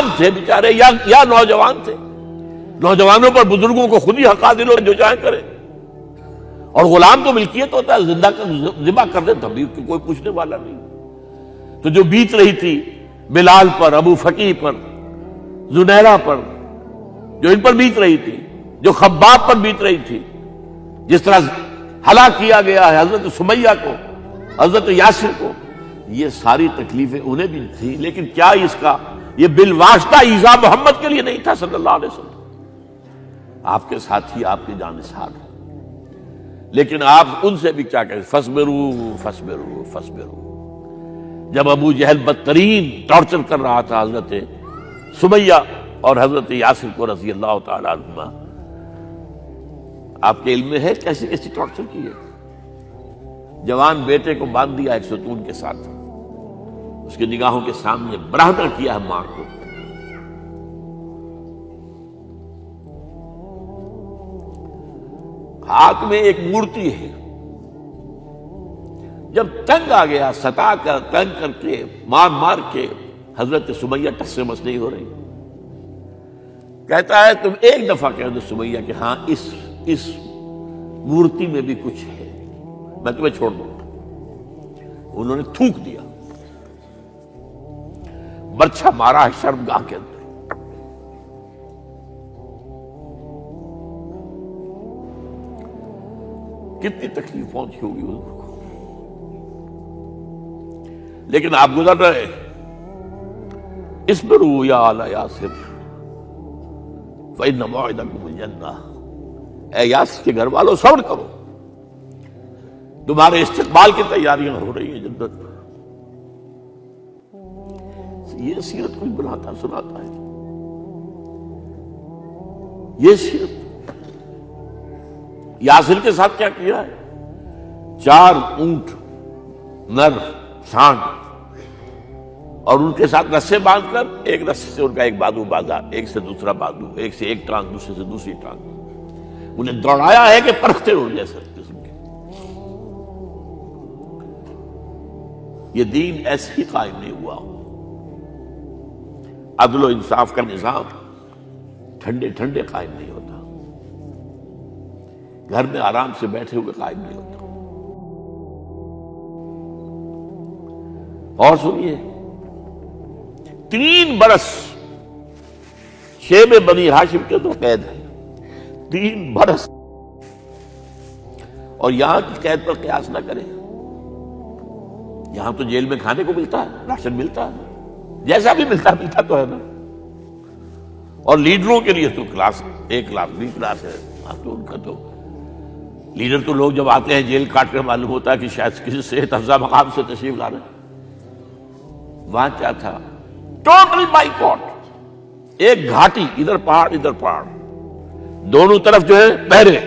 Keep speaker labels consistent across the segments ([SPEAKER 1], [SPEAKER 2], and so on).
[SPEAKER 1] غلام تھے بیچارے یا نوجوان تھے. نوجوانوں پر بزرگوں کو خود ہی حق حاصل ہو جو چاہیں کرے. اور غلام تو ملکیت ہوتا ہے, زندہ ذبح کر دیں تب بھی کوئی پوچھنے والا نہیں. تو جو بیت رہی تھی بلال پر, ابو فقیہ پر, زنیرہ پر, جو ان پر بیت رہی تھی, جو خباب پر بیت رہی تھی, جس طرح ہلاک کیا گیا ہے حضرت سمیہ کو, حضرت یاسر کو, یہ ساری تکلیفیں انہیں بھی تھی. لیکن کیا اس کا یہ بالواسطہ ایذا محمد کے لیے نہیں تھا صلی اللہ علیہ وسلم. آپ کے ساتھی آپ کے جانثار ہیں, لیکن آپ ان سے بھی کیا کہیں, فصبروا فصبروا فصبروا. جب ابو جہل بدترین ٹارچر کر رہا تھا حضرت سمیہ اور حضرت یاسر کو رضی اللہ تعالی عنہما, آپ کے علم میں ہے کیسی کیسی ٹارچر کی ہے. جوان بیٹے کو باندھ دیا ایک ستون کے ساتھ, اس کی نگاہوں کے سامنے برہنہ کیا ہے ماں کو. ہاتھ میں ایک مورتی ہے, جب تنگ آ گیا ستا کر تنگ کر کے مار مار کے حضرت سمیہ ٹس سے مس نہیں ہو رہی. کہتا ہے تم ایک دفعہ کہہ دو سمیہ کہ ہاں اس مورتی میں بھی کچھ ہے, میں تمہیں چھوڑ دوں گا. انہوں نے تھوک دیا, برچھا مارا ہے شرمگاہ کے اندر. کتنی تکلیف پہنچی ہوگی حضور کو, لیکن آپ گزر رہے. اصبروا یا آل یاسر فإن موعدکم الجنہ. اے یاسر کے گھر والوں صبر کرو, تمہارے استقبال کی تیاریاں ہو رہی ہیں جنت. یہ سیرت کوئی بناتا سناتا ہے, یہ سیرت. یاسر کے ساتھ کیا کیا ہے, 4 اونٹ نر سانڈ, اور ان کے ساتھ رسے باندھ کر ایک رسے سے ان کا ایک بازو باندھا, ایک سے دوسرا بازو, ایک سے ایک ٹانگ, دوسرے سے دوسری ٹانگ. انہیں دوڑایا ہے کہ پرکھتے اڑ جیسے قسم کے. یہ دین ایسے ہی قائم نہیں ہوا. عدل و انصاف کا نظام ٹھنڈے ٹھنڈے قائم نہیں ہوتا, گھر میں آرام سے بیٹھے ہوئے قائم نہیں ہوتا. اور سنیے, 3 برس شیب بنی ہاشم کے تو قید ہے, 3 برس. اور یہاں کی قید پر قیاس نہ کریں. یہاں تو جیل میں کھانے کو ملتا ہے, راشن ملتا ہے, جیسا بھی ملتا تو ہے نا. اور لیڈروں کے لیے تو class A class B class ہے. تو ان کا تو لیڈر تو لوگ جب آتے ہیں جیل کاٹ کر معلوم ہوتا ہے کہ شاید کسی صحت افزا مقام سے تشریف لا رہے ہیں. وہاں کیا تھا, ٹوٹل بائیکاٹ. ایک گھاٹی, ادھر پہاڑ ادھر پہاڑ, دونوں طرف جو ہے پہرے,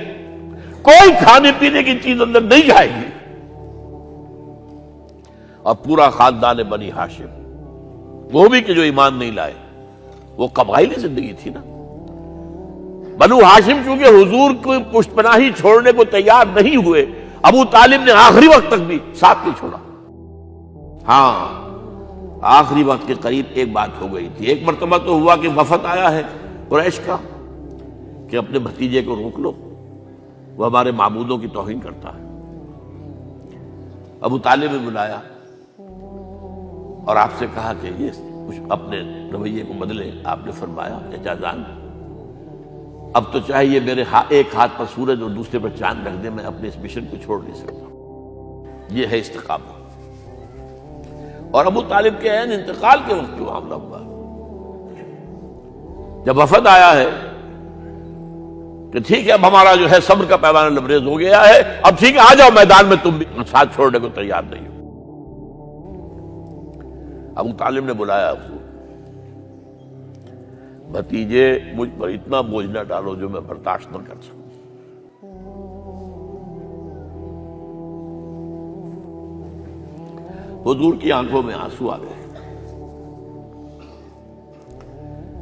[SPEAKER 1] کوئی کھانے پینے کی چیز اندر نہیں جائے گی. اور پورا خاندان بنی ہاشم, وہ بھی کہ جو ایمان نہیں لائے, وہ قبائلی زندگی تھی نا. بنو ہاشم چونکہ حضور کو پشت پناہی چھوڑنے کو تیار نہیں ہوئے, ابو طالب نے آخری وقت تک بھی ساتھ نہیں چھوڑا. ہاں آخری وقت کے قریب ایک بات ہو گئی تھی. ایک مرتبہ تو ہوا کہ وفد آیا ہے قریش کا کہ اپنے بھتیجے کو روک لو, وہ ہمارے معبودوں کی توہین کرتا ہے. ابو طالب نے بلایا اور آپ سے کہا کہ یہ کچھ اپنے رویے کو بدلے. آپ نے فرمایا چچا جان, اب تو چاہے یہ میرے ایک ہاتھ پر سورج اور دوسرے پر چاند رکھ دے, میں اپنے اس مشن کو چھوڑ نہیں سکتا. یہ ہے استقامت. اور ابو طالب کے عین انتقال کے وقت جو معاملہ ہوا, جب وفد آیا ہے کہ ٹھیک ہے اب ہمارا جو ہے صبر کا پیمانہ لبریز ہو گیا ہے, اب ٹھیک ہے آ جاؤ میدان میں, تم بھی ساتھ چھوڑنے کو تیار نہیں ہو. ابو طالب نے بلایا اس کو, بھتیجے مجھ پر اتنا بوجھ نہ ڈالو جو میں برداشت نہ کر سکوں. حضور کی آنکھوں میں آنسو آ گئے.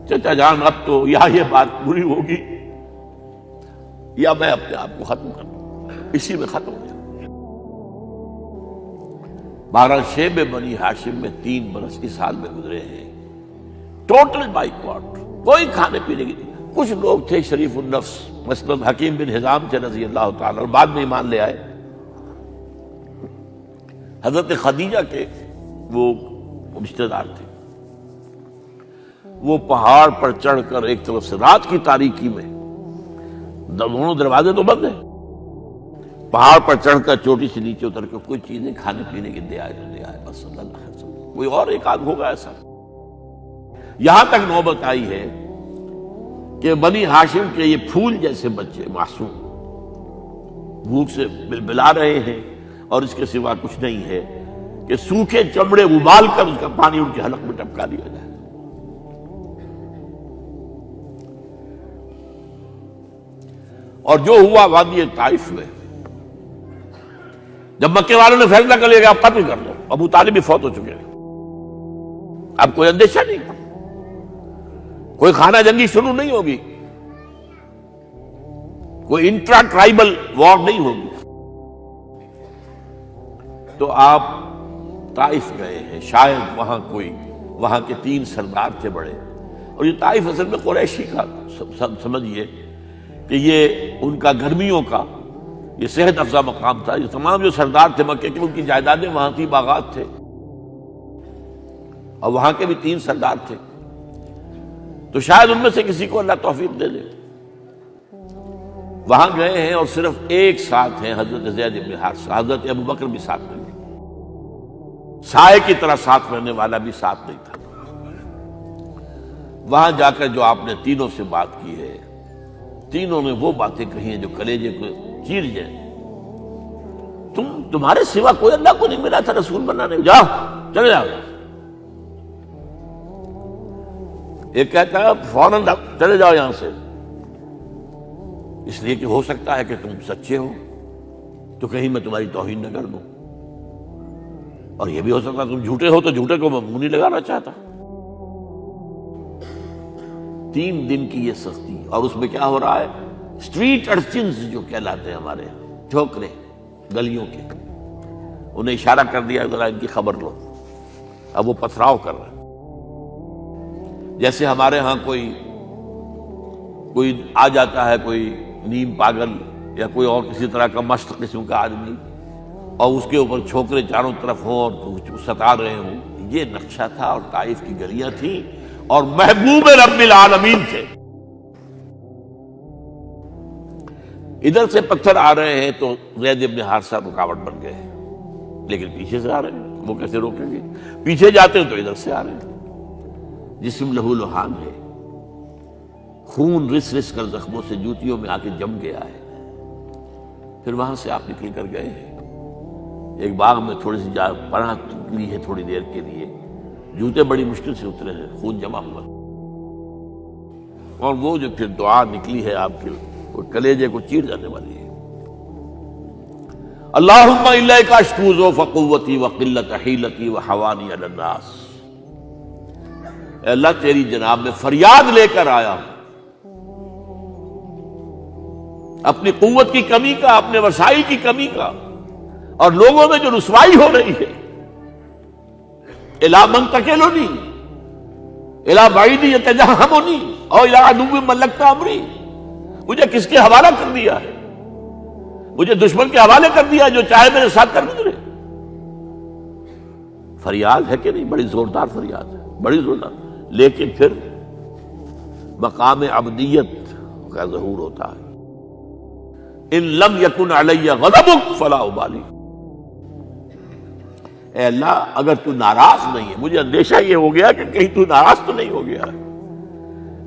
[SPEAKER 1] چچا جان اب تو یا یہ بات پوری ہوگی یا میں اپنے آپ کو ختم کر دوں, اسی میں ختم ہو جاؤں. 12 شیب بنی ہاشم میں 3 برس اس حال میں گزرے ہیں. ٹوٹل بائیکاٹ، کوئی کھانے پینے کی نہیں۔ کچھ لوگ تھے شریف النفس، مثلا حکیم بن حزام تھے رضی اللہ تعالیٰ، اور بعد میں ایمان لے آئے۔ حضرت خدیجہ کے وہ رشتے دار تھے، وہ پہاڑ پر چڑھ کر ایک طرف سے رات کی تاریکی میں، دونوں دروازے تو بند ہیں، پہاڑ پر چڑھ کر چوٹی سے نیچے اتر کے کوئی چیزیں کھانے پینے کی دے آئے تو دے آئے، بس صلی اللہ علیہ وسلم۔ کوئی اور ایک آدھ ہوگا ایسا۔ یہاں تک نوبت آئی ہے کہ بنی ہاشم کے یہ پھول جیسے بچے معصوم بھوک سے بلبلا رہے ہیں، اور اس کے سوا کچھ نہیں ہے کہ سوکھے چمڑے ابال کر اس کا پانی ان کے حلق میں ٹپکا دیا جائے۔ اور جو ہوا وادی طائف میں، جب مکے والوں نے فیصلہ کر لیا کہ آپ قتل کر دو، ابو طالب بھی فوت ہو چکے ہیں، اب کوئی اندیشہ نہیں، کوئی خانہ جنگی شروع نہیں ہوگی، کوئی انٹرا ٹرائبل وار نہیں ہوگی، تو آپ طائف گئے ہیں۔ شاید وہاں کے 3 سردار تھے بڑے، اور یہ طائف اصل میں قریشی کا سمجھیے کہ یہ ان کا گرمیوں کا یہ صحت افزا مقام تھا۔ یہ تمام جو سردار تھے مکے کے، ان کی جائیدادیں وہاں تھی، باغات تھے، اور وہاں کے بھی 3 سردار تھے، تو شاید ان میں سے کسی کو اللہ توفیق دے دے۔ وہاں گئے ہیں اور صرف ایک ساتھ ہیں، حضرت زید بن حارثہ، حضرت ابو بکر بھی ساتھ نہیں، سائے کی طرح ساتھ رہنے والا بھی ساتھ نہیں تھا۔ وہاں جا کر جو آپ نے تینوں سے بات کی ہے، تینوں نے وہ باتیں کہی ہیں جو کلیجے کو چیر جائیں۔ تمہارے سوا کوئی اللہ کو نہیں ملا تھا رسول بنانے، جاؤ چلے جاؤ۔ ایک کہتا ہے فوراً چلے جاؤ یہاں سے، اس لیے کہ ہو سکتا ہے کہ تم سچے ہو تو کہیں میں تمہاری توہین نہ کر دوں، اور یہ بھی ہو سکتا ہے تم جھوٹے ہو تو جھوٹے کو میں منہ نہیں لگانا چاہتا۔ 3 دن کی یہ سختی، اور اس میں کیا ہو رہا ہے، اسٹریٹ ارچنز جو کہلاتے ہیں ہمارے یہاں، ٹھوکرے گلیوں کے، انہیں اشارہ کر دیا ذرا ان کی خبر لو، اب وہ پتھراؤ کر رہے ہیں۔ جیسے ہمارے ہاں کوئی آ جاتا ہے، کوئی نیم پاگل یا کوئی اور کسی طرح کا مست قسم کا آدمی، اور اس کے اوپر چھوکرے چاروں طرف ہوں اور ستا رہے ہوں، یہ نقشہ تھا، اور طائف کی گلیاں تھیں، اور محبوب رب العالمین تھے۔ ادھر سے پتھر آ رہے ہیں تو زید بن حارثہ رکاوٹ بن گئے ہیں، لیکن پیچھے سے آ رہے ہیں، وہ کیسے روکیں گے؟ پیچھے جاتے ہیں تو ادھر سے آ رہے ہیں، جسم لہو لہان ہے، خون رس رس کر زخموں سے جوتیوں میں آ کے جم گیا ہے۔ پھر وہاں سے آپ نکل کر گئے ہیں، ایک باغ میں تھوڑی سی پناہ لی ہے تھوڑی دیر کے لیے، جوتے بڑی مشکل سے اترے ہیں، خون جمع ہوا، اور وہ جو پھر دعا نکلی ہے آپ کے، وہ کلیجے کو چیر جانے والی ہے۔ اللہم الیک اشکو ضعف قوتی وقلت حیلتی وحوانی علی الناس، اے اللہ تیری جناب میں فریاد لے کر آیا ہوں، اپنی قوت کی کمی کا، اپنے وسائل کی کمی کا، اور لوگوں میں جو رسوائی ہو رہی ہے، الی من تکلنی الی بعید یتجہمنی او الی عدو ملکت امری، مجھے کس کے حوالہ کر دیا ہے، مجھے دشمن کے حوالے کر دیا جو چاہے میرے ساتھ کر گزرے۔ فریاد ہے کہ نہیں؟ بڑی زوردار فریاد ہے، بڑی زوردار، لیکن پھر مقام عبدیت کا ظہور ہوتا ہے۔ ان لم یکن علی غضبک فلا ابالی، اے اللہ اگر تو ناراض نہیں ہے، مجھے اندیشہ یہ ہو گیا کہ کہیں تو ناراض تو نہیں ہو گیا ہے،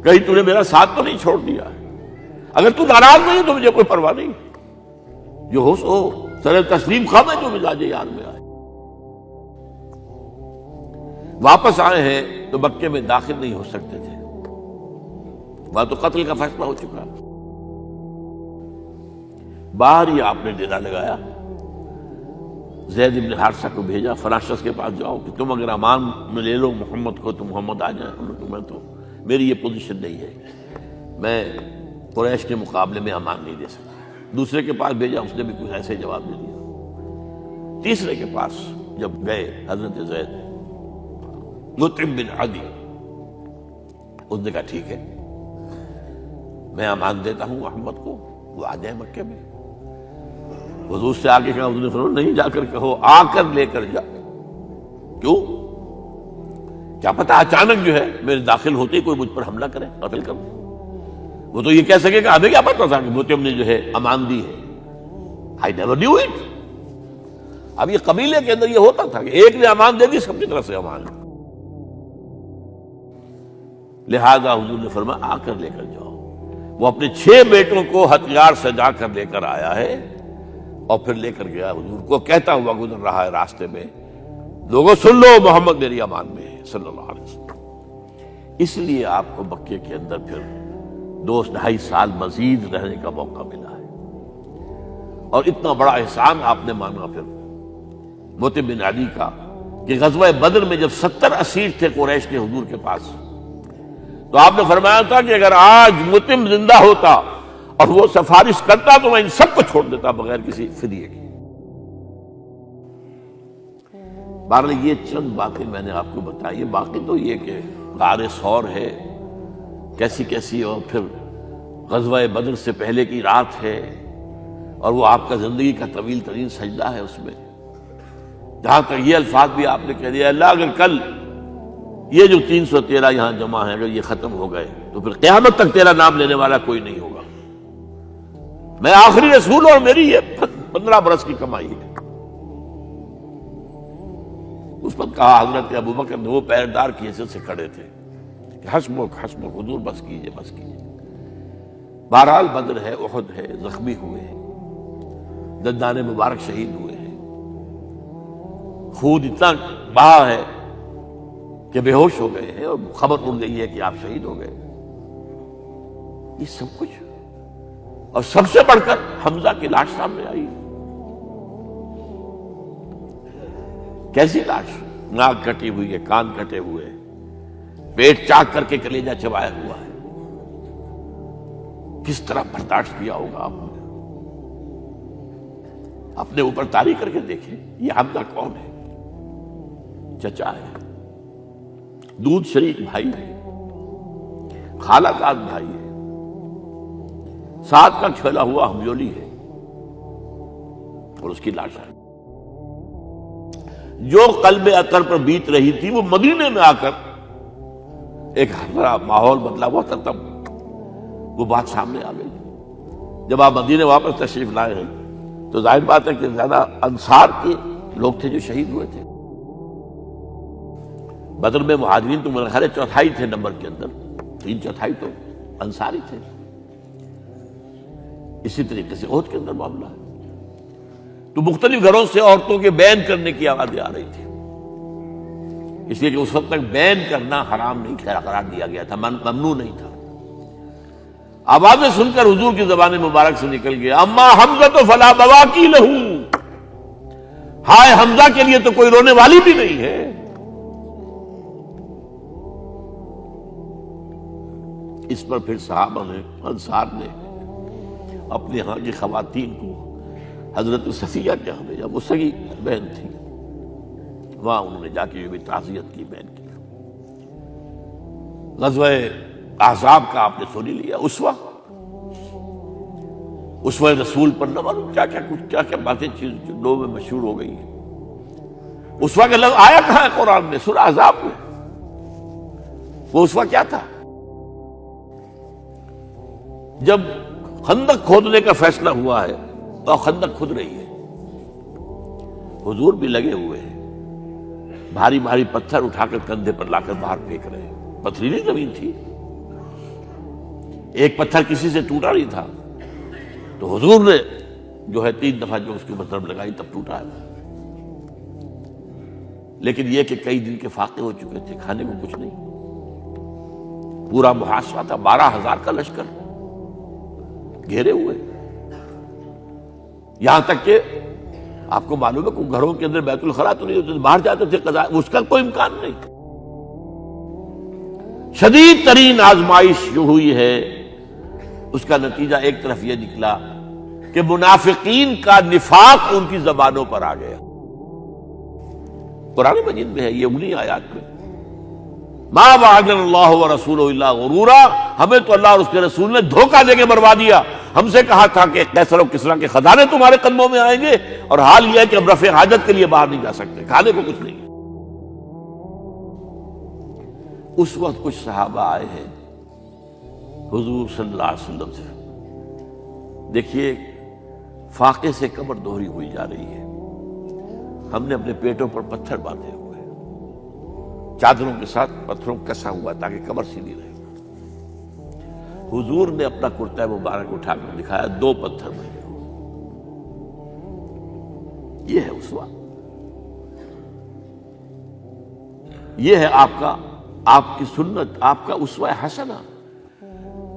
[SPEAKER 1] کہیں تو نے میرا ساتھ تو نہیں چھوڑ دیا ہے۔ اگر تو ناراض نہیں تو مجھے کوئی پرواہ نہیں، جو ہو سو سر تسلیم خواہ ہے جو مزاج یار میں آئے۔ واپس آئے ہیں تو مکے میں داخل نہیں ہو سکتے تھے، وہاں تو قتل کا فیصلہ ہو چکا، باہر ہی آپ نے ڈیرا لگایا، زید بن حارثہ کو بھیجا، فلاں شخص کے پاس جاؤ کہ تم اگر امان میں لے لو محمد کو تو محمد آ جائیں، تمہیں تو میری یہ پوزیشن نہیں ہے، میں قریش کے مقابلے میں امان نہیں دے سکتا۔ دوسرے کے پاس بھیجا، اس نے بھی کچھ ایسے جواب دے دیا۔ تیسرے کے پاس جب گئے حضرت زید، مطعم بن عدی، اس نے کہا ٹھیک ہے، میں امان دیتا ہوں محمد کو، وہ آ جائے مکے میں۔ حضور سے آگے کہا، حضور نے فرمایا نہیں جا کر کہو، آ کر لے کر جا۔ کیوں؟ کیا پتا اچانک جو ہے میرے داخل ہوتے ہی کوئی مجھ پر حملہ کرے، قتل کر دے۔ وہ تو یہ کہہ سکے کہ ہمیں کیا پتا تھا کہ مطعم نے جو ہے امان دی ہے، I never knew it۔ اب یہ قبیلے کے اندر یہ ہوتا تھا کہ ایک نے امان دے دی، سب کی طرف سے امان۔ لہذا حضور نے فرمایا آ کر لے کر جاؤ۔ وہ اپنے 6 بیٹوں کو ہتھیار سجا کر لے کر آیا ہے، اور پھر لے کر گیا حضور کو، کہتا ہوا گزر رہا ہے راستے میں، لوگوں سن لو محمد میری امان میں ہے صلی اللہ علیہ وسلم۔ اس لیے آپ کو مکے کے اندر پھر 2-2.5 سال مزید رہنے کا موقع ملا ہے، اور اتنا بڑا احسان آپ نے مانا پھر مطعم بن عدی کا کہ غزوہ بدر میں جب 70 اسیر تھے قریش کے حضور کے پاس، تو آپ نے فرمایا تھا کہ اگر آج مطعم زندہ ہوتا اور وہ سفارش کرتا تو میں ان سب کو چھوڑ دیتا بغیر کسی فدیے کے۔ بہرحال یہ چند باتیں میں نے آپ کو بتائی، باقی تو یہ کہ غار ثور ہے کیسی کیسی، اور پھر غزوہ بدر سے پہلے کی رات ہے، اور وہ آپ کا زندگی کا طویل ترین سجدہ ہے اس میں، جہاں تک یہ الفاظ بھی آپ نے کہہ دیا، اللہ اگر کل یہ جو 313 یہاں جمع ہیں اگر یہ ختم ہو گئے تو پھر قیامت تک تیرا نام لینے والا کوئی نہیں ہوگا، میں آخری رسول اور میری یہ 15 برس کی کمائی ہے۔ اس پر کہا حضرت ابوبکر نے، وہ پیردار کی حیثیت سے کھڑے تھے، کہ حسبک حسبک، حضور بس کیجئے بس کیجئے۔ بہرحال بدر ہے، احد ہے، زخمی ہوئے ہیں، دندان مبارک شہید ہوئے ہیں، خون اتنا بہا ہے کہ بے ہوش ہو گئے ہیں، اور خبر اڑ گئی ہے کہ آپ شہید ہو گئے۔ یہ سب کچھ، اور سب سے بڑھ کر حمزہ کی لاش سامنے آئی، کیسی لاش، ناک کٹی ہوئی ہے، کان کٹے ہوئے ہیں، پیٹ چاک کر کے کلیجہ چبایا ہوا ہے، کس طرح برداشت کیا ہوگا آپ نے؟ اپنے اوپر تاری کر کے دیکھیں، یہ حمزہ کون ہے؟ چچا ہے، دودھ شریک بھائی ہے، خالہ زاد بھائی ہے، ساتھ کا کھیلا ہوا ہمجولی ہے، اور اس کی لاش ہے۔ جو قلب اطہر پر بیت رہی تھی وہ مدینے میں آ کر ایک ہرا ماحول بدلا ہوا تھا، تب وہ بات سامنے آ گئی۔ جب آپ مدینے واپس تشریف لائے ہیں تو ظاہر بات ہے کہ زیادہ انصار کے لوگ تھے جو شہید ہوئے تھے۔ بدر میں مہاجرین تو میرے خیال ہے 1/4 تھے نمبر کے اندر، 3/4 تو انصاری تھے۔ اسی طریقے سے احد کے اندر معاملہ ہے، تو مختلف گھروں سے عورتوں کے بین کرنے کی آوازیں آ رہی تھی، اس لیے کہ اس وقت تک بین کرنا حرام نہیں قرار دیا گیا تھا، ممنوع نہیں تھا۔ آوازیں سن کر حضور کی زبان مبارک سے نکل گیا، اما حمزہ تو فلا بواکی لہو، ہائے حمزہ کے لیے تو کوئی رونے والی بھی نہیں ہے۔ اس پر پھر صحابہ نے، انصار نے اپنے ہاں کی خواتین کو حضرت صفیہ کے ہاں بھیجا، وہ سگی بہن تھی، وہاں انہوں نے جا کے یہ بھی تعزیت کی بہن کی۔ غزوہ احزاب کا آپ نے سن لیا، اسوہ رسول پر نہ معلوم کیا کیا باتیں چیز لوگوں میں مشہور ہو گئی ہیں۔ اسوہ کا لفظ آیا کہاں ہے قرآن میں؟ سورہ احزاب میں۔ وہ اسوہ کیا تھا؟ جب خندق کھودنے کا فیصلہ ہوا ہے تو خندق کھود رہی ہے، حضور بھی لگے ہوئے ہیں، بھاری بھاری پتھر اٹھا کر کندھے پر لا کر باہر پھینک رہے ہیں، پتھریلی زمین تھی، ایک پتھر کسی سے ٹوٹا نہیں تھا، تو حضور نے جو ہے 3 دفعہ جو اس کی ضرب لگائی تب ٹوٹا ہے۔ لیکن یہ کہ کئی دن کے فاقے ہو چکے تھے، کھانے کو کچھ نہیں، پورا محاصرہ تھا، 12,000 کا لشکر گھیرے ہوئے، یہاں تک کہ آپ کو معلوم ہے کہ گھروں کے اندر بیت الخلا تو نہیں ہوتے، باہر جاتے تھے قضاء، اس کا کوئی امکان نہیں۔ شدید ترین آزمائش جو ہوئی ہے اس کا نتیجہ ایک طرف یہ نکلا کہ منافقین کا نفاق ان کی زبانوں پر آ گیا۔ قرآن مجید میں ہے یہ، انہی آیات میں ما وعدنا اللہ ورسولہ الا غرورا، ہمیں تو اللہ اور اس کے رسول نے دھوکہ دے کے مروا دیا۔ ہم سے کہا تھا کہ قیصر و کسریٰ کے خزانے تمہارے قدموں میں آئیں گے، اور حال یہ ہے کہ اب رفع حاجت کے لیے باہر نہیں جا سکتے، کھانے کو کچھ نہیں۔ اس وقت کچھ صحابہ آئے ہیں حضور صلی اللہ علیہ وسلم سے، دیکھیے فاقے سے کمر دوہری ہوئی جا رہی ہے، ہم نے اپنے پیٹوں پر پتھر باندھے ہوئے، چادروں کے ساتھ پتھروں کسا ہوا تاکہ کمر سیدھی رہے۔ حضور نے اپنا کرتا مبارک اٹھا کر دکھایا، 2 پتھر میں، یہ ہے اسوہ، یہ ہے آپ کی سنت، آپ کا اسوہ حسنہ۔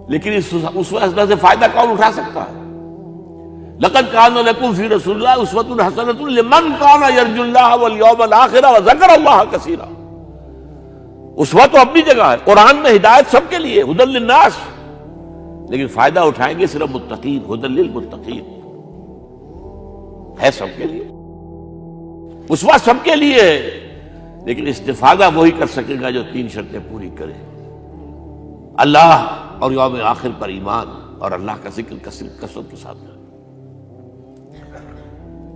[SPEAKER 1] لیکن اس اسوہ حسنہ سے فائدہ کون اٹھا سکتا ہے؟ لقد کان لکم فی رسول اللہ اسوۃ حسنۃ لمن کان یرجو اللہ والیوم الآخر وذکر اللہ کثیرا۔ اسوہ تو اپنی جگہ ہے، قرآن میں ہدایت سب کے لیے، ھدی للناس، لیکن فائدہ اٹھائیں گے صرف متقین، ھدی للمتقین، ہے سب کے لیے، اسوہ سب کے لیے ہے، لیکن استفادہ وہی کر سکے گا جو 3 شرطیں پوری کرے، اللہ اور یوم آخر پر ایمان اور اللہ کا ذکر کثرت کے ساتھ کرے۔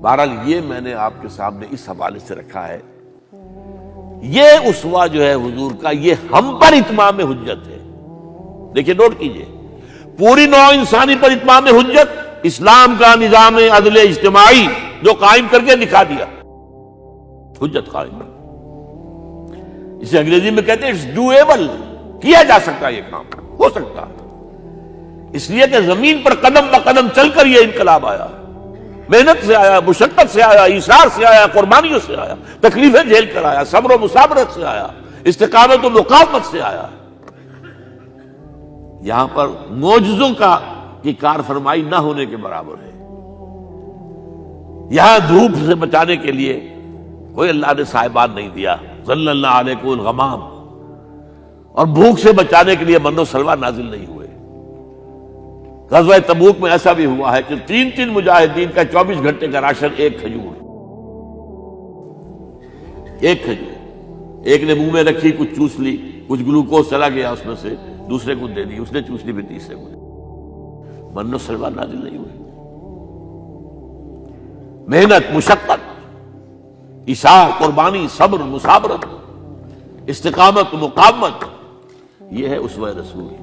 [SPEAKER 1] بہرحال یہ میں نے آپ کے سامنے اس حوالے سے رکھا ہے، یہ اسوہ جو ہے حضور کا، یہ ہم پر اتمام حجت ہے۔ دیکھیے نوٹ کیجئے، پوری نوع انسانی پر اتمام حجت، اسلام کا نظام عدل اجتماعی جو قائم کر کے دکھا دیا، حجت قائم، اسے انگریزی میں کہتے ہیں اٹس ڈویبل، کیا جا سکتا ہے، یہ کام ہو سکتا ہے، اس لیے کہ زمین پر قدم بہ قدم چل کر یہ انقلاب آیا، محنت سے آیا، مشقت سے آیا، ایثار سے آیا، قربانیوں سے آیا، تکلیفیں جھیل کر آیا، صبر و مصابرت سے آیا، استقامت و مقاومت سے آیا۔ یہاں پر معجزوں کی کار فرمائی نہ ہونے کے برابر ہے۔ یہاں دھوپ سے بچانے کے لیے کوئی اللہ نے صاحبان نہیں دیا، ظل اللہ علیکم الغمام، اور بھوک سے بچانے کے لیے من و سلوہ نازل نہیں ہوئے۔ غزوہ تبوک میں ایسا بھی ہوا ہے کہ 3 مجاہدین کا 24 گھنٹے کا راشن ایک کھجور، ایک نے منہ میں رکھی، کچھ چوس لی، کچھ گلوکوز چلا گیا اس میں سے، دوسرے کو دے دی، اس نے چوس لی، پھر تیسرے کو دے دی، من و سلوہ نازل نہیں ہوئے۔ محنت، مشقت، ایثار، قربانی، صبر، مصابرت، استقامت، مقاومت، یہ ہے اسوہ رسول۔